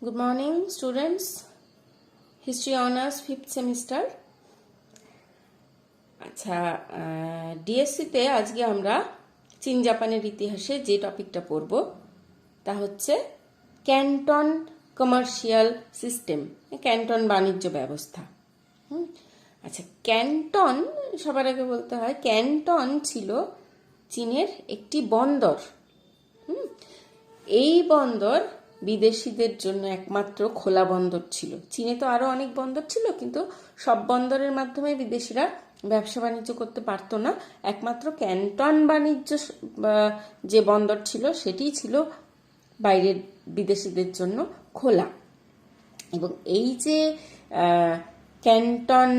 Good morning, students. History Honours 5th semester. আচ্ছা, ডিএসসিতে আজকে আমরা চীন জাপানের ইতিহাসে যে টপিকটা পড়ব তা হচ্ছে ক্যান্টন কমার্শিয়াল সিস্টেম, ক্যান্টন বাণিজ্য ব্যবস্থা। আচ্ছা, ক্যান্টন সবার আগে বলতে হয় ক্যান্টন ছিল চীনের একটি বন্দর। এই বন্দর বিদেশিদের জন্য একমাত্র খোলা বন্দর ছিল। চীনে তো আরো অনেক বন্দর ছিল, কিন্তু সব বন্দরের মাধ্যমে বিদেশিরা ব্যবসা বাণিজ্য করতে পারতো না। একমাত্র ক্যান্টন বাণিজ্য যে বন্দর ছিল সেটি ছিল বাইরের বিদেশিদের জন্য খোলা। এবং এই যে ক্যান্টন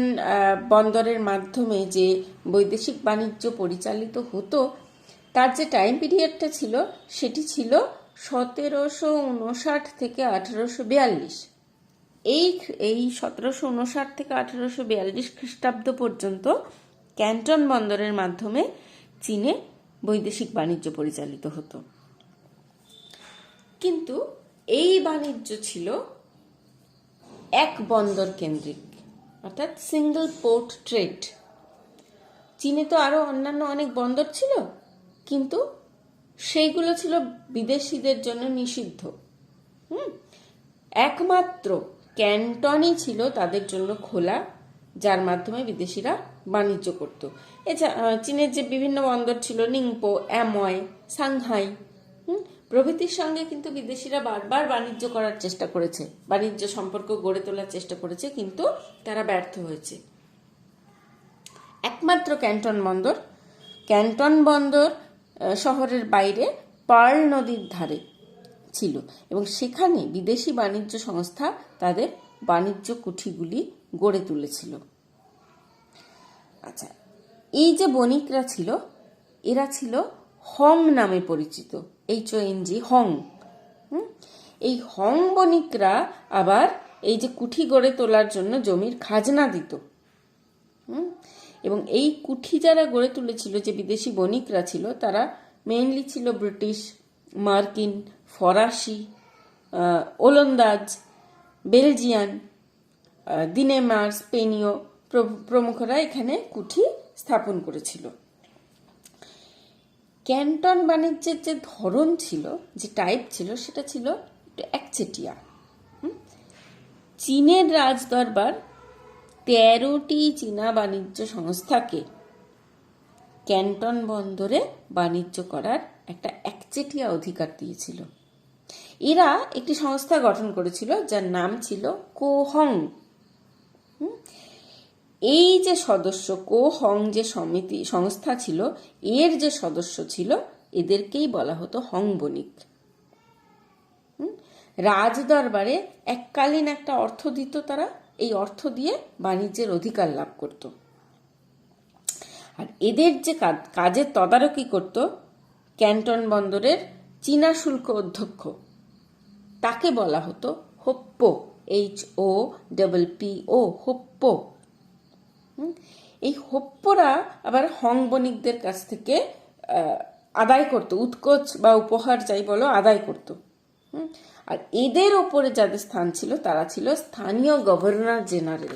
বন্দরের মাধ্যমে যে বৈদেশিক বাণিজ্য পরিচালিত হতো, তার যে টাইম পিরিয়ডটা ছিল সেটি ছিল 1759 থেকে 1842। এই 1759 থেকে 1842 খ্রিস্টাব্দ পর্যন্ত ক্যান্টন বন্দরের মাধ্যমে চীনে বৈদেশিক বাণিজ্য পরিচালিত হতো। কিন্তু এই বাণিজ্য ছিল এক বন্দর কেন্দ্রিক, অর্থাৎ সিঙ্গল পোর্ট ট্রেড। চীনে তো আরো অন্যান্য অনেক বন্দর ছিল, কিন্তু সেইগুলো ছিল বিদেশিদের জন্য নিষিদ্ধ। একমাত্র ক্যান্টনই ছিল তাদের জন্য খোলা, যার মাধ্যমে বিদেশিরা বাণিজ্য করত। এছাড়া চীনের যে বিভিন্ন বন্দর ছিল, নিংপো, অ্যাময়, সাংহাই প্রভৃতির সঙ্গে কিন্তু বিদেশিরা বারবার বাণিজ্য করার চেষ্টা করেছে, বাণিজ্য সম্পর্ক গড়ে তোলার চেষ্টা করেছে, কিন্তু তারা ব্যর্থ হয়েছে। একমাত্র ক্যান্টন বন্দর শহরের বাইরে পার্ল নদীর ধারে ছিল, এবং সেখানে বিদেশি বাণিজ্য সংস্থা তাদের বাণিজ্য কুঠিগুলি গড়ে তুলেছিল। আচ্ছা, এই যে বণিকরা ছিল, এরা ছিল হং নামে পরিচিত, HONG, হং। এই হং বণিকরা আবার এই যে কুঠি গড়ে তোলার জন্য জমির খাজনা দিত। এবং এই কুঠি যারা গড়ে তুলেছিল, যে বিদেশি বণিকরা ছিল, তারা মেইনলি ছিল ব্রিটিশ, মার্কিন, ফরাসি, ওলন্দাজ, বেলজিয়ান, দিনেমার, স্পেনীয় প্রমুখরা এখানে কুঠি স্থাপন করেছিল। ক্যান্টন বাণিজ্যের যে ধরন ছিল, যে টাইপ ছিল, সেটা ছিল একটু একচেটিয়া। চীনের রাজদরবার 13টি চীনা বাণিজ্য সংস্থাকে ক্যান্টন বন্দরে বাণিজ্য করার একটা একচেটিয়া অধিকার দিয়েছিল। এরা একটি সংস্থা গঠন করেছিল যার নাম ছিল কোহং। এই যে সদস্য কোহং, যে সংস্থা ছিল, এর যে সদস্য ছিল, এদেরকেই বলা হতো হং বণিক। রাজদরবারে এককালীন একটা অর্থ দিত তারা, এই অর্থ দিয়ে বাণিজ্যের অধিকার লাভ করত। আর এদের যে কাজের তদারকি করত ক্যান্টন বন্দরের চীনা শুল্ক অধ্যক্ষ, তাকে বলা হতো হোপ্পো, HOPPO, হোপ্পো। এই হোপ্পোরা আবার হং বণিকদের কাছ থেকে আদায় করত, উৎকোচ বা উপহার যাই বলো, আদায় করত। আর এদের ওপরে যাদের স্থান ছিল, তারা ছিল স্থানীয় গভর্নর জেনারেল।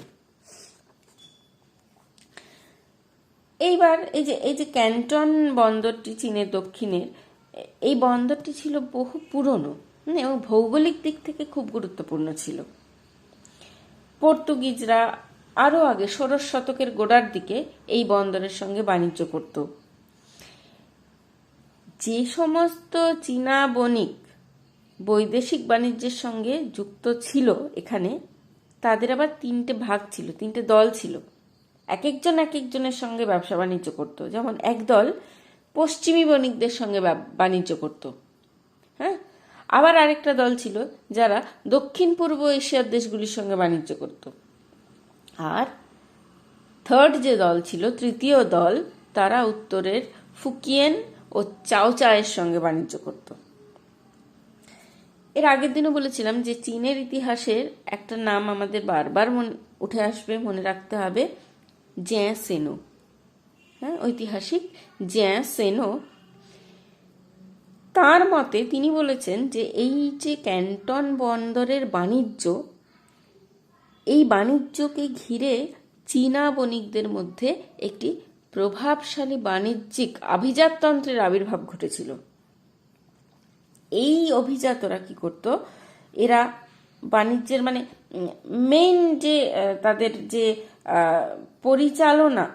এইবার এই যে ক্যান্টন বন্দরটি চীনের দক্ষিণের, এই বন্দরটি ছিল বহু পুরনো এবং ভৌগোলিক দিক থেকে খুব গুরুত্বপূর্ণ ছিল। পর্তুগিজরা আরো আগে 16 শতকের গোড়ার দিকে এই বন্দরের সঙ্গে বাণিজ্য করত। যে সমস্ত চীনা বণিক বৈদেশিক বাণিজ্যের সঙ্গে যুক্ত ছিল এখানে, তাদের আবার 3টে ভাগ ছিল, 3টে দল ছিল। এক একজনের সঙ্গে ব্যবসা বাণিজ্য করত। যেমন একদল পশ্চিমী বণিকদের সঙ্গে বাণিজ্য করত, আবার আরেকটা দল ছিল যারা দক্ষিণ পূর্ব এশিয়ার দেশগুলির সঙ্গে বাণিজ্য করত। আর থার্ড যে দল ছিল, তৃতীয় দল, তারা উত্তরের ফুকিয়েন ও চাওচায়ের সঙ্গে বাণিজ্য করত। এর আগের দিনও বলেছিলাম যে চীনের ইতিহাসের একটা নাম আমাদের বারবার উঠে আসবে, মনে রাখতে হবে, জ্যাঁ সেনো। ঐতিহাসিক জ্যাঁ সেনো তার মতে তিনি বলেছেন যে এই যে ক্যান্টন বন্দরের বাণিজ্য, এই বাণিজ্যকে ঘিরে চীনা বণিকদের মধ্যে একটি প্রভাবশালী বাণিজ্যিক আভিজাততন্ত্রের আবির্ভাব ঘটেছিল। এই অভিজাতরা কি করত, এরা বাণিজ্যের মানে মেইন যে তাদের যে পরিচালনা,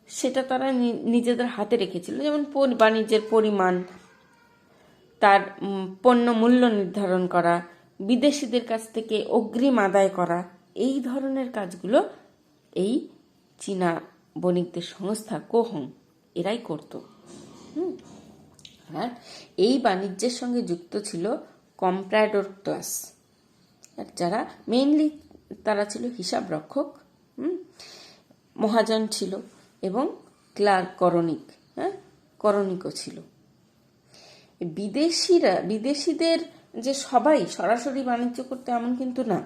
সেটা তারা নিজেদের হাতে রেখেছিল। যেমন বাণিজ্যের পরিমাণ, তার পণ্য মূল্য নির্ধারণ করা, বিদেশিদের কাছ থেকে অগ্রিম আদায় করা, এই ধরনের কাজগুলো এই চীনা বণিকদের সংস্থা কোহং এরাই করত। আর এই বাণিজ্যের সঙ্গে যুক্ত ছিল কম্প্রাডোর ক্লাস, যারা মেইনলি তারা ছিল হিসাব রক্ষক, মহাজন ছিল, এবং ক্লার্ক করণিক, করণিকও ছিল। বিদেশিদের যে সবাই সরাসরি বাণিজ্য করতে এমন কিন্তু না।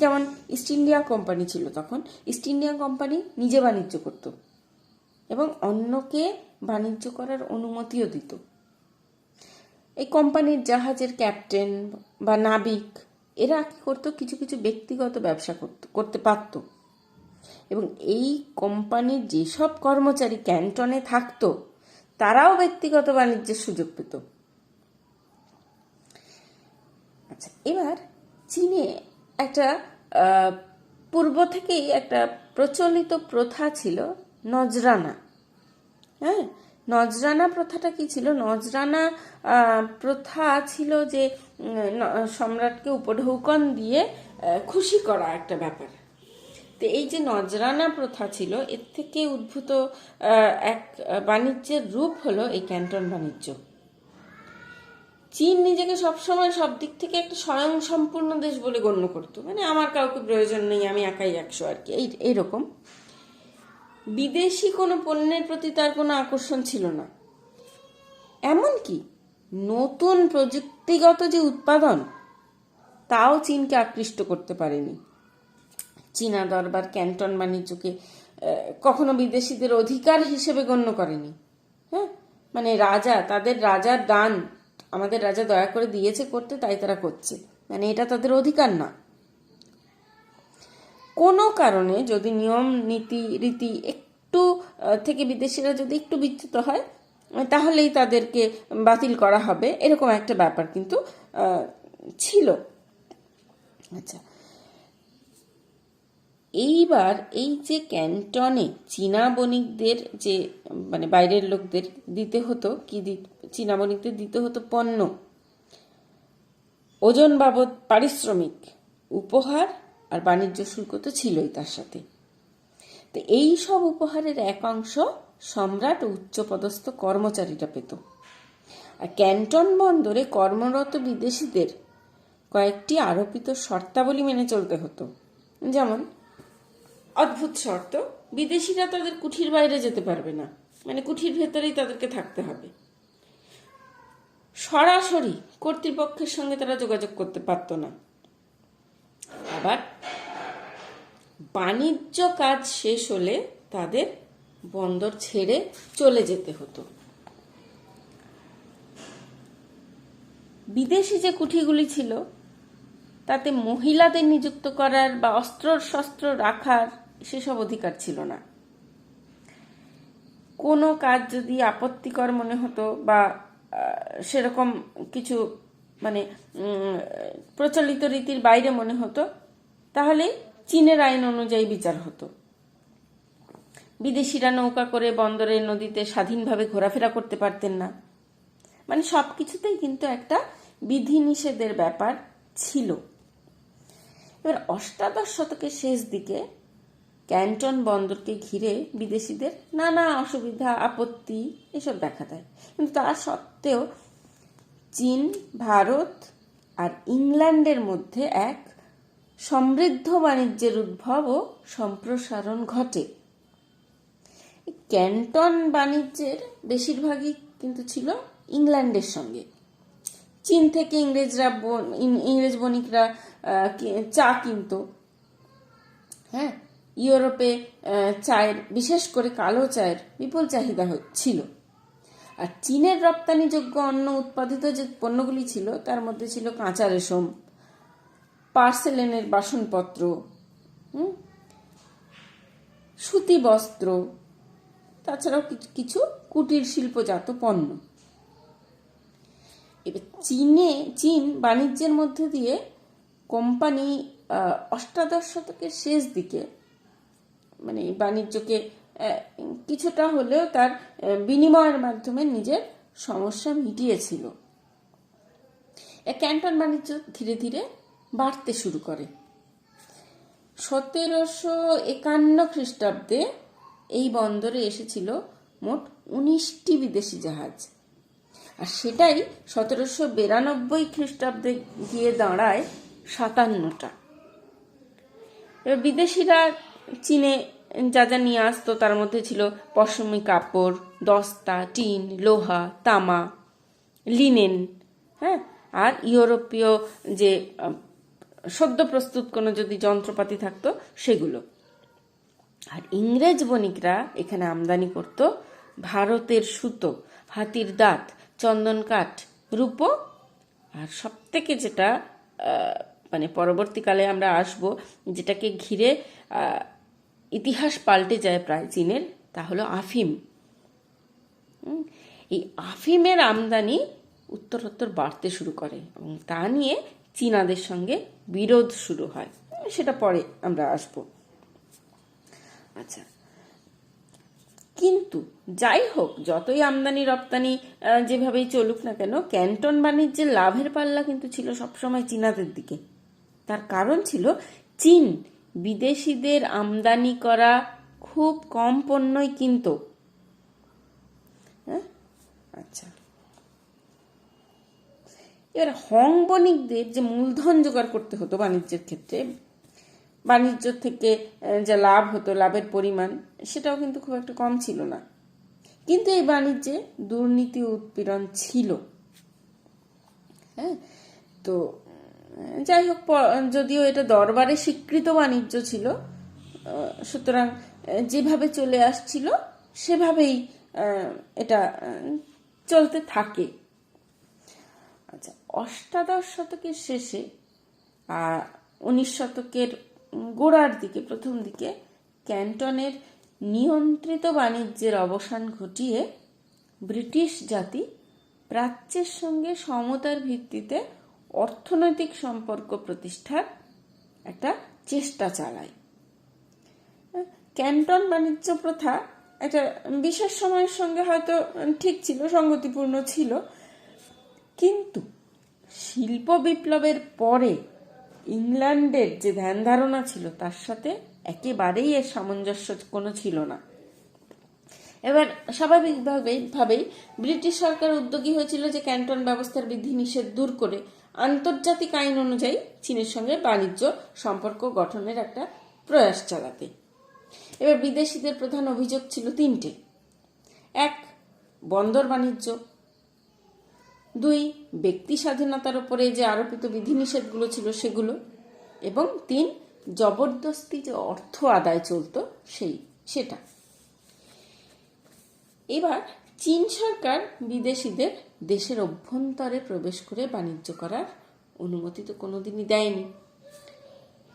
যেমন ইস্ট ইন্ডিয়া কোম্পানি ছিল তখন, ইস্ট ইন্ডিয়া কোম্পানি নিজে বাণিজ্য করত এবং অন্যকে বাণিজ্য করার অনুমতিও দিত। এই কোম্পানির জাহাজের ক্যাপ্টেন বা নাবিক এরা কি করতো, কিছু কিছু ব্যক্তিগত ব্যবসা করতে পারত, এবং এই কোম্পানির যেসব কর্মচারী ক্যান্টনে থাকতো তারাও ব্যক্তিগত বাণিজ্যের সুযোগ পেত। আচ্ছা, এবার চীনে একটা পূর্ব থেকেই একটা প্রচলিত প্রথা ছিল নজরানা। নজরানা প্রথাটা কি ছিল? নজরানা প্রথা ছিল যে সম্রাটকে উপঢৌকন দিয়ে খুশি করা একটা ব্যাপার। তো এই যে নজরানা প্রথা ছিল, এর থেকে উদ্ভূত এক বাণিজ্যের রূপ হলো এই ক্যান্টন বাণিজ্য। চীন নিজেকে সবসময় সব দিক থেকে একটা স্বয়ং সম্পূর্ণ দেশ বলে গণ্য করত, মানে আমার কাউকে প্রয়োজন নেই, আমি একাই 100 আর কি, এইরকম। বিদেশি কোনো পণ্যের প্রতি তার কোনো আকর্ষণ ছিল না। এমনকি নতুন প্রযুক্তিগত যে উৎপাদন, তাও চীনকে আকৃষ্ট করতে পারেনি। চীনা দরবার ক্যান্টন বাণিজ্যকে কখনো বিদেশিদের অধিকার হিসেবে গণ্য করেনি। মানে তাদের রাজার দান আমাদের রাজা দয়া করে দিয়েছে করতে, তাই তারা করছে, মানে এটা তাদের অধিকার না। কোনো কারণে যদি নিয়ম নীতি রীতি একটু থেকে বিদেশিরা যদি একটু বিচ্যুত হয়, তাহলেই তাদেরকে বাতিল করা হবে, এরকম একটা ব্যাপার কিন্তু ছিল। আচ্ছা, এইবার এই যে ক্যান্টনে চীনা বণিকদের যে মানে বাইরের লোকদের দিতে হতো চীনা বণিকদের দিতে হতো পণ্য, ওজন বাবদ পারিশ্রমিক, উপহার আর বাণিজ্য শুল্ক তো ছিলই তার সাথে। তো এই সব উপহারের এক অংশ সম্রাট ও উচ্চপদস্থ কর্মচারীরা পেত। আর ক্যান্টন বন্দরে কর্মরত বিদেশিদের কয়েকটি আরোপিত শর্তাবলী মেনে চলতে হতো। যেমন অদ্ভুত শর্ত, বিদেশিরা তাদের কুঠির বাইরে যেতে পারবে না, মানে কুঠির ভেতরেই তাদেরকে থাকতে হবে। সরাসরি কর্তৃপক্ষের সঙ্গে তারা যোগাযোগ করতে পারত না। আবার বাণিজ্য কাজ শেষ হলে তাদের বন্দর ছেড়ে চলে যেতে হতো। বিদেশি যে কুঠিগুলি ছিল তাতে মহিলাদের নিযুক্ত করার বা অস্ত্র রাখার সেসব অধিকার ছিল না। কোনো কাজ যদি আপত্তিকর মনে হতো বা সেরকম কিছু মানে প্রচলিত রীতির বাইরে মনে হতো, তাহলে চীনের আইন অনুযায়ী বিচার হতো। বিদেশিরা নৌকা করে বন্দরের নদীতে স্বাধীনভাবে ঘোরাফেরা করতে পারতেন না। মানে সব কিছুতেই কিন্তু একটা বিধিনিষেধের ব্যাপার ছিল। এবার অষ্টাদশ শতকের শেষ দিকে ক্যান্টন বন্দরকে ঘিরে বিদেশিদের নানা অসুবিধা আপত্তি এসব দেখা দেয়, কিন্তু তা সত্ত্বেও চীন, ভারত আর ইংল্যান্ডের মধ্যে এক সমৃদ্ধ বাণিজ্যের উদ্ভব ও সম্প্রসারণ ঘটে। ক্যান্টন বাণিজ্যের বেশিরভাগই কিন্তু ছিল ইংল্যান্ডের সঙ্গে। চীন থেকে ইংরেজ বণিকরা চা কিনত। ইউরোপে চায়ের, বিশেষ করে কালো চায়ের বিপুল চাহিদা ছিল। আর চীনের রপ্তানিযোগ্য অন্য উৎপাদিত যে পণ্যগুলি ছিল তার মধ্যে ছিল কাঁচা রেশম, পার্সেলেনের বাসনপত্র, সুতি বস্ত্র, তাছাড়াও কিছু কুটির শিল্পজাত পণ্য। এবার চীন বাণিজ্যের মধ্যে দিয়ে কোম্পানি অষ্টাদশ শতকের শেষ দিকে মানে বাণিজ্যকে কিছুটা হলেও তার বিনিময়ের মাধ্যমে নিজের সমস্যা মিটিয়েছিল। ক্যান্টন বাণিজ্য ধীরে ধীরে বাড়তে শুরু করে। 1751 খ্রিস্টাব্দে এই বন্দরে এসেছিল মোট 19টি বিদেশি জাহাজ, আর সেটাই 1792 খ্রিস্টাব্দে গিয়ে দাঁড়ায় 57টা। এবার বিদেশিরা চীনে যা যা নিয়ে আসতো তার মধ্যে ছিল পশমি কাপড়, দস্তা, টিন, লোহা, তামা, লিনেন, হ্যাঁ, আর ইউরোপীয় যে সদ্য প্রস্তুত কোনো যদি যন্ত্রপাতি থাকতো সেগুলো। আর ইংরেজ বণিকরা এখানে আমদানি করত ভারতের সুতো, হাতির দাঁত, চন্দন কাঠ, রূপো, আর সব থেকে যেটা মানে পরবর্তীকালে আমরা আসব, যেটাকে ঘিরে ইতিহাস পাল্টে যায় প্রায় চীনের, তা হলো আফিম। এই আফিমের আমদানি উত্তরোত্তর বাড়তে শুরু করে এবং তা নিয়ে চীনাদের সঙ্গে বিরোধ শুরু হয়, সেটা পরে আমরা আসব। আচ্ছা, কিন্তু যাই হোক, যতই আমদানি রপ্তানি যেভাবেই চলুক না কেন, ক্যান্টন বাণিজ্যের লাভের পাল্লা কিন্তু ছিল সবসময় চীনাদের দিকে। তার কারণ ছিল চীন বিদেশিদের আমদানি করা খুব কম পণ্যই কিনত। হ্যাঁ, আচ্ছা, এবার হং বণিকদের যে মূলধন জোগাড় করতে হতো বাণিজ্যের ক্ষেত্রে, বাণিজ্য থেকে যা লাভ হতো, লাভের পরিমাণ সেটাও কিন্তু খুব একটা কম ছিল না। কিন্তু এই বাণিজ্যে দুর্নীতি উৎপীড়ন ছিল। হ্যাঁ, তো যাই হোক, যদিও এটা দরবারে স্বীকৃত বাণিজ্য ছিল, সুতরাং যেভাবে চলে আসছিল সেভাবেই এটা চলতে থাকে। আচ্ছা, অষ্টাদশ শতকের শেষে 19 শতকের গোড়ার দিকে, প্রথম দিকে ক্যান্টনের নিয়ন্ত্রিত বাণিজ্যের অবসান ঘটিয়ে ব্রিটিশ জাতি প্রাচ্যের সঙ্গে সমতার ভিত্তিতে অর্থনৈতিক সম্পর্ক প্রতিষ্ঠার একটা চেষ্টা চালায়। ক্যান্টন বাণিজ্য প্রথা একটা বিশেষ সময়ের সঙ্গে হয়তো ঠিক ছিল, সঙ্গতিপূর্ণ ছিল, কিন্তু শিল্প বিপ্লবের পরে ইংল্যান্ডের যে ধ্যান ধারণা ছিল তার সাথে একেবারেই এর সামঞ্জস্য কোনো ছিল না। এবার স্বাভাবিকভাবেই ব্রিটিশ সরকার উদ্যোগী হয়েছিল যে ক্যান্টন ব্যবস্থার বিধিনিষেধ দূর করে আন্তর্জাতিক আইন অনুযায়ী চীনের সঙ্গে বাণিজ্য সম্পর্ক গঠনের একটা প্রয়াস চালাতে। এবার বিদেশিদের প্রধান অভিযোগ ছিল তিনটে: 1, বন্দর বাণিজ্য; 2, ব্যক্তি স্বাধীনতার উপরে যে আরোপিত বিধিনিষেধগুলো ছিল সেগুলো; এবং 3, জবরদস্তি যে অর্থ আদায় চলতো সেটা। এবার চীন সরকার বিদেশিদের দেশের অভ্যন্তরে প্রবেশ করে বাণিজ্য করার অনুমতি তো কোনোদিনই দেয়নি।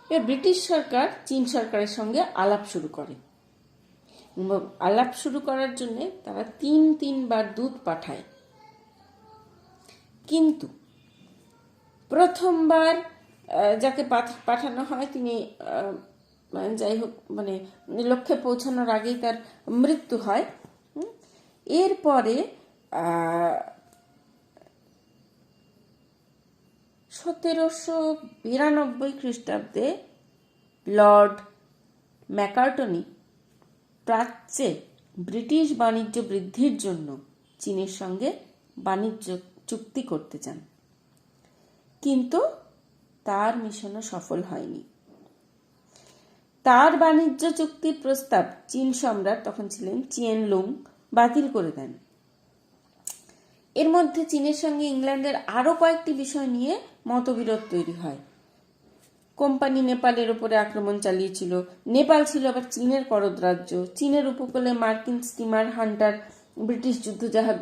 এবার ব্রিটিশ সরকার চীন সরকারের সঙ্গে আলাপ শুরু করে। আলাপ শুরু করার জন্য তারা 3 বার দূত পাঠায়। কিন্তু প্রথমবার যাকে পাঠানো হয় তিনি যাই হোক মানে লক্ষ্যে পৌঁছানোর আগেই তার মৃত্যু হয়। এরপরে 1792 খ্রিস্টাব্দে লর্ড ম্যাকার্টনি প্রাচ্যে ব্রিটিশ বাণিজ্য বৃদ্ধির জন্য চীনের সঙ্গে বাণিজ্য চুক্তি করতে চান, কিন্তু তার মিশনও সফল হয়নি। তার বাণিজ্য চুক্তির প্রস্তাব চীন সম্রাট, তখন ছিলেন চিয়েনলুং, বাতিল করে দেন। এর মধ্যে চীনের সঙ্গে ইংল্যান্ডের আরো কয়েকটি বিষয় নিয়ে মতবিরোধ তৈরি হয়। কোম্পানি নেপালের উপরে আক্রমণ চালিয়েছিল, নেপাল ছিল আবার চীনের করদ রাজ্য, চীনের উপকূলে মার্কিন স্টিমার হান্টার ব্রিটিশ যুদ্ধজাহাজ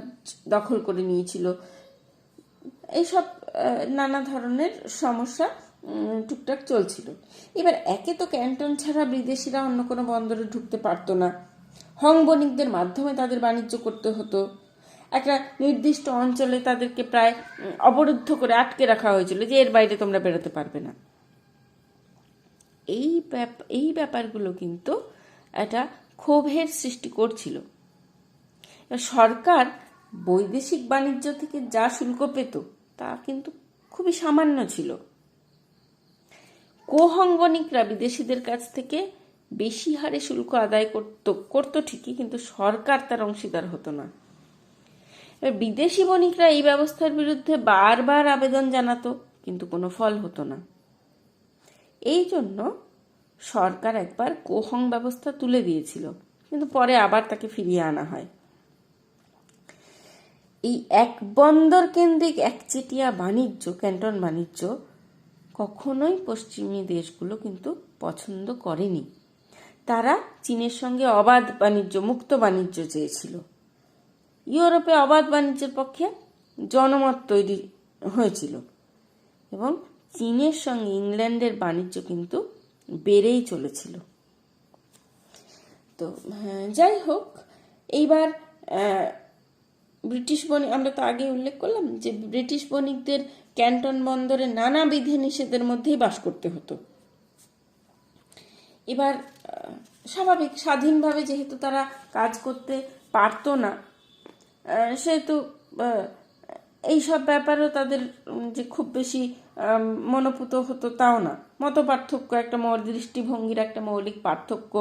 দখল করে নিয়েছিল। এইসব নানা ধরনের সমস্যা টুকটাক চলছিল। এবার একে তো ক্যান্টন ছাড়া বিদেশিরা অন্য কোনো বন্দরে ঢুকতে পারতো না, হং বণিকদের মাধ্যমে তাদের বাণিজ্য করতে হতো। একটা নির্দিষ্ট অঞ্চলে তাদেরকে প্রায় অবরুদ্ধ করে আটকে রাখা হয়েছিল যে এর বাইরে তোমরা বেরোতে পারবে না। এই ব্যাপারগুলো কিন্তু একটা ক্ষোভের সৃষ্টি করছিল। সরকার বৈদেশিক বাণিজ্য থেকে যা শুল্ক পেত তা কিন্তু খুবই সামান্য ছিল। কোহং বণিকরা বিদেশিদের কাছ থেকে বেশি হারে শুল্ক আদায় করতো ঠিকই, কিন্তু সরকার তার অংশীদার হতো না। এবার বিদেশি বণিকরা এই ব্যবস্থার বিরুদ্ধে বারবার আবেদন জানাতো, কিন্তু কোনো ফল হতো না। এই জন্য সরকার একবার কোহং ব্যবস্থা তুলে দিয়েছিল, কিন্তু পরে আবার তাকে ফিরিয়ে আনা হয়। এই এক বন্দর কেন্দ্রিক একচেটিয়া বাণিজ্য, ক্যান্টন বাণিজ্য কখনোই পশ্চিমী দেশগুলো কিন্তু পছন্দ করেনি। তারা চীনের সঙ্গে অবাধ বাণিজ্য, মুক্ত বাণিজ্য চেয়েছিল। ইউরোপে অবাধ বাণিজ্যের পক্ষে জনমত তৈরি হয়েছিল এবং চীনের সঙ্গে ইংল্যান্ডের বাণিজ্য কিন্তু বেড়েই চলেছিল। তো যাই হোক, এইবার ব্রিটিশ বণিক, আমরা তো আগে উল্লেখ করলাম যে ব্রিটিশ বণিকদের ক্যান্টন বন্দরে নানা বিধি নিষেধের মধ্যেই বাস করতে হতো। এবার স্বাভাবিক, স্বাধীনভাবে যেহেতু তারা কাজ করতে পারতো না, সেহেতু এইসব ব্যাপারেও তাদের যে খুব বেশি মনোপুত হতো তাও না। মত পার্থক্য, একটা দৃষ্টিভঙ্গির একটা মৌলিক পার্থক্য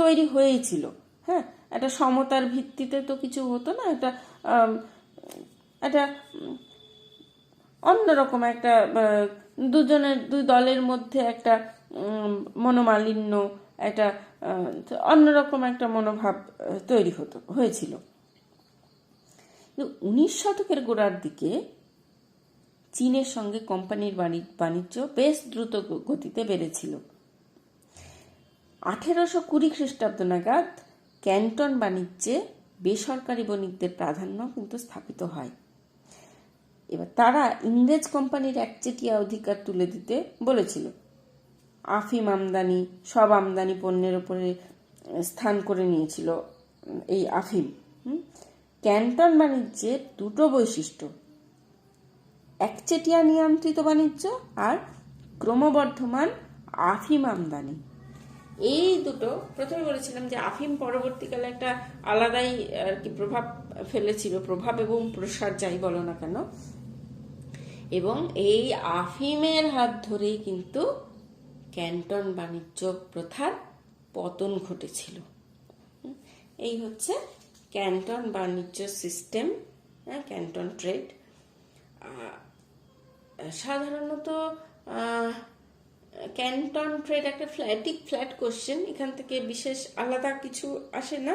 তৈরি হয়েছিল। হ্যাঁ, একটা সমতার ভিত্তিতে তো কিছু হতো না, একটা অন্যরকম একটা দুই দলের মধ্যে একটা মনোমালিন্য, একটা অন্যরকম একটা মনোভাব তৈরি হয়েছিল। 19 শতকের গোড়ার দিকে চীনের সঙ্গে কোম্পানির বাণিজ্য বেশ দ্রুত গতিতে বেড়েছিল। 1820 খ্রিস্টাব্দ নাগাদ ক্যান্টন বাণিজ্যে বেসরকারি বণিকদের প্রাধান্য কিন্তু স্থাপিত হয়। এবার তারা ইংরেজ কোম্পানির একচেটিয়া অধিকার তুলে দিতে বলেছিল। আফিম আমদানি, সব আমদানি পণ্যের উপরে স্থান করে নিয়েছিল এই আফিম। ক্যান্টন বাণিজ্যের দুটো বৈশিষ্ট্য, একচেটিয়া নিয়ন্ত্রিত বাণিজ্য আর ক্রমবর্ধমান আফিম আমদানি। এই দুটো, প্রথমে বলেছিলাম যে আফিম পরবর্তীকালে একটা আলাদাই আর কি প্রভাব ফেলেছিল, প্রভাব এবং প্রসার যাই বলো না কেন, এবং এই আফিমের হাত ধরেই কিন্তু ক্যান্টন বাণিজ্য প্রথার পতন ঘটেছিল। এই হচ্ছে ক্যান্টন বাণিজ্য সিস্টেম, ক্যান্টন ট্রেড। সাধারণত ক্যান্টন ট্রেড একটা ফ্ল্যাট কোশ্চেন, এখান থেকে বিশেষ আলাদা কিছু আসে না।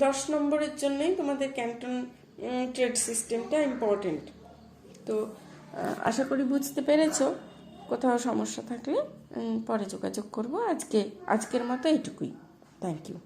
10 নম্বরের জন্যই তোমাদের ক্যান্টন ট্রেড সিস্টেমটা ইম্পর্টেন্ট। তো আশা করি বুঝতে পেরেছো। কোথাও সমস্যা থাকলে পরে যোগাযোগ করবো। আজকের মতো এইটুকুই। Thank you.